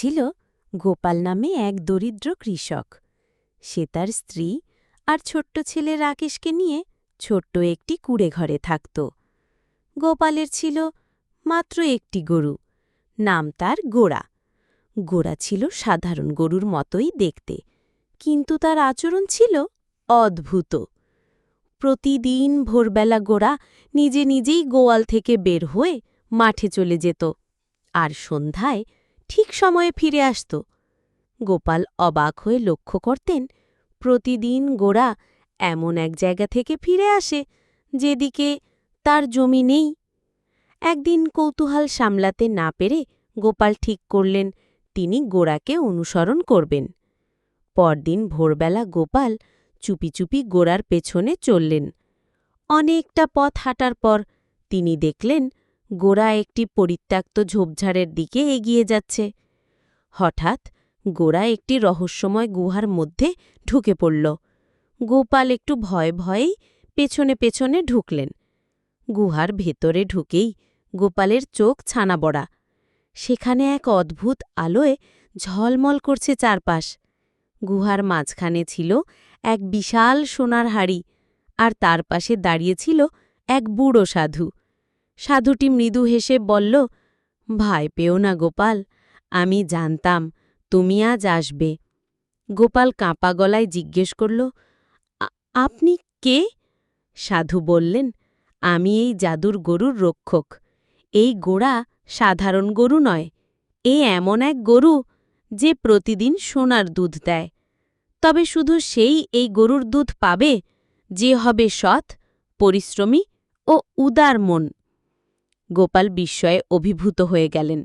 ছিল গোপাল নামে এক দরিদ্র কৃষক। সে তার স্ত্রী আর ছোট্ট ছেলে রাকেশকে নিয়ে ছোট্ট একটি কুঁড়ে ঘরে থাকত। গোপালের ছিল মাত্র একটি গরু, নাম তার গোড়া। গোড়া ছিল সাধারণ গরুর মতোই দেখতে, কিন্তু তার আচরণ ছিল অদ্ভুত। প্রতিদিন ভোরবেলা গোড়া নিজে নিজেই গোয়াল থেকে বের হয়ে মাঠে চলে যেত, আর সন্ধ্যায় ঠিক সময়ে ফিরে আসত। গোপাল অবাক হয়ে লক্ষ্য করতেন, প্রতিদিন গোড়া এমন এক জায়গা থেকে ফিরে আসে যেদিকে তার জমি নেই। একদিন কৌতূহল সামলাতে না পেরে গোপাল ঠিক করলেন তিনি গোড়াকে অনুসরণ করবেন। পরদিন ভোরবেলা গোপাল চুপি চুপি গোড়ার পেছনে চললেন। অনেকটা পথ হাঁটার পর তিনি দেখলেন গোড়া একটি পরিত্যক্ত ঝোপঝাড়ের দিকে এগিয়ে যাচ্ছে। হঠাৎ গোড়া একটি রহস্যময় গুহার মধ্যে ঢুকে পড়ল। গোপাল একটু ভয়ে ভয়েই পেছনে পেছনে ঢুকলেন। গুহার ভেতরে ঢুকেই গোপালের চোখ ছানাবড়া। সেখানে এক অদ্ভুত আলোয় ঝলমল করছে চারপাশ। গুহার মাঝখানে ছিল এক বিশাল সোনার হাড়ি, আর তার পাশে দাঁড়িয়েছিল এক বুড়ো সাধু। সাধুটি মৃদু হেসে বলল, ভয় পেও না গোপাল, আমি জানতাম তুমি আজ আসবে। গোপাল কাঁপা গলায় জিজ্ঞেস করল, আপনি কে? সাধু বললেন, আমি এই জাদুর গরুর রক্ষক। এই গোড়া সাধারণ গরু নয়, এ এমন এক গরু যে প্রতিদিন সোনার দুধ দেয়। তবে শুধু সেই এই গরুর দুধ পাবে যে হবে সৎ, পরিশ্রমী ও উদার মন। গোপাল বিস্ময়ে অভিভূত হয়ে গেলেন।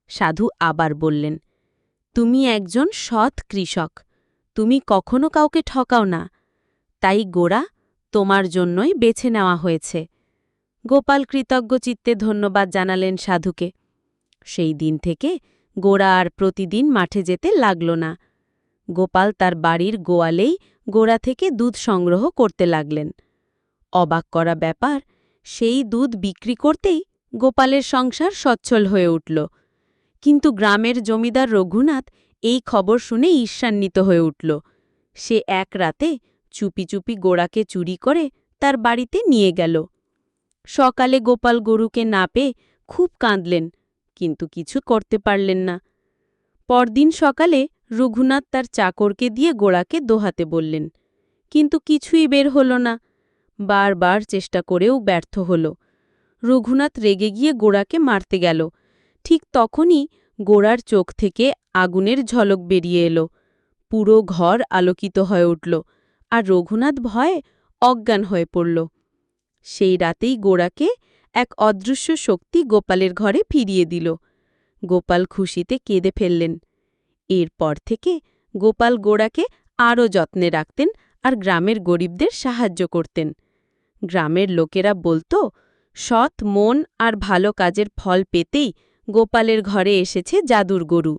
সাধু আবার বললেন, তুমি একজন সৎ কৃষক, তুমি কখনো কাউকে ঠকাও না, তাই গোড়া তোমার জন্যই বেছে নেওয়া হয়েছে। গোপাল কৃতজ্ঞ চিত্তে ধন্যবাদ জানালেন সাধুকে। সেই দিন থেকে গোড়া আর প্রতিদিন মাঠে যেতে লাগল না। গোপাল তার বাড়ির গোয়ালেই গোড়া থেকে দুধ সংগ্রহ করতে লাগলেন। অবাক করা ব্যাপার, সেই দুধ বিক্রি করতেই গোপালের সংসার সচ্ছল হয়ে উঠল। কিন্তু গ্রামের জমিদার রঘুনাথ এই খবর শুনে ঈর্ষান্বিত হয়ে উঠল। সে এক রাতে চুপি চুপি গোড়াকে চুরি করে তার বাড়িতে নিয়ে গেল। সকালে গোপাল গরুকে না পেয়ে খুব কাঁদলেন, কিন্তু কিছু করতে পারলেন না। পরদিন সকালে রঘুনাথ তার চাকরকে দিয়ে গোড়াকে দোহাতে বললেন, কিন্তু কিছুই বের হল না। বারবার চেষ্টা করেও ব্যর্থ হল। রঘুনাথ রেগে গিয়ে গোড়াকে মারতে গেল। ঠিক তখনই গোড়ার চোখ থেকে আগুনের ঝলক বেরিয়ে এলো। পুরো ঘর আলোকিত হয়ে উঠল, আর রঘুনাথ ভয়ে অজ্ঞান হয়ে পড়ল। সেই রাতেই গোড়াকে এক অদৃশ্য শক্তি গোপালের ঘরে ফিরিয়ে দিল। গোপাল খুশিতে কেঁদে ফেললেন। এরপর থেকে গোপাল গোড়াকে আরও যত্নে রাখতেন আর গ্রামের গরিবদের সাহায্য করতেন। গ্রামের লোকেরা বলতো, সৎ মন আর ভালো কাজের ফল পেতেই গোপালের ঘরে এসেছে জাদুর গরু।